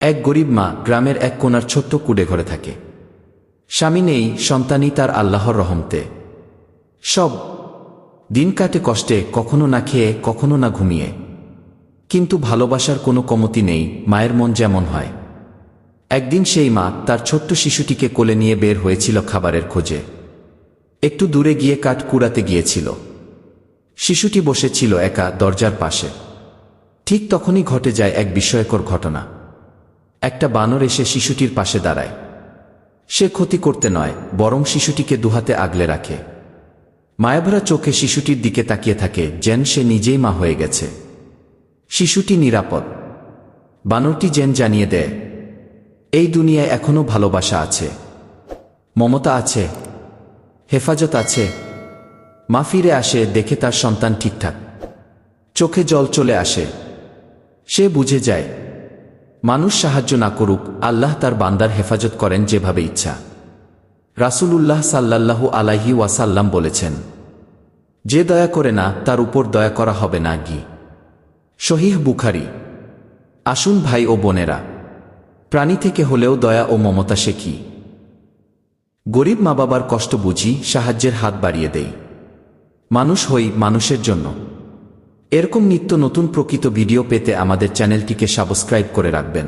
এক গরিব মা গ্রামের এক কোণার ছোট্ট কুড়ে ঘরে থাকে। স্বামী নেই, সন্তানই তার আল্লাহর রহমতে। সব দিন কাটে কষ্টে, কখনো না খেয়ে, কখনো না ঘুমিয়ে। কিন্তু ভালোবাসার কোনো কমতি নেই, মায়ের মন যেমন হয়। একদিন সেই মা তার ছোট্ট শিশুটিকে কোলে নিয়ে বের হয়েছিল খাবারের খোঁজে। একটু দূরে গিয়ে কাঠ কুড়াতে গিয়েছিল। শিশুটি বসেছিল একা দরজার পাশে। ঠিক তখনই ঘটে যায় এক বিস্ময়কর ঘটনা। একটা বানর এসে শিশুটির পাশে দাঁড়ায়। সে ক্ষতি করতে নয়, বরং শিশুটিকে দুহাতে আগলে রাখে। মায়াভরা চোখে শিশুটির দিকে তাকিয়ে থাকে, যেন সে নিজেই মা হয়ে গেছে। শিশুটি নিরাপদ। বানরটি যেন জানিয়ে দেয়, এই দুনিয়ায় এখনো ভালোবাসা আছে, মমতা আছে, হেফাজত আছে। মা ফিরে আসে, দেখে তার সন্তান ঠিকঠাক। চোখে জল চলে আসে। সে বুঝে যায়, মানুষ সাহায্য না করুক, আল্লাহ তার বান্দার হেফাজত করেন যেভাবে ইচ্ছা। রাসূলুল্লাহ সাল্লাল্লাহু আলাইহি ওয়াসাল্লাম বলেছেন, যে দয়া করে না তার উপর দয়া করা হবে না। সহিহ বুখারী। আসুন ভাই ও বোনেরা, প্রাণী থেকে হলেও দয়া ও মমতা শিখি। গরিব মা বাবার কষ্ট বুঝি, সাহায্যের হাত বাড়িয়ে দেই। মানুষ হই মানুষের জন্য। এরকম নিত্য নতুন প্রকৃত ভিডিও পেতে আমাদের চ্যানেলটিকে সাবস্ক্রাইব করে রাখবেন।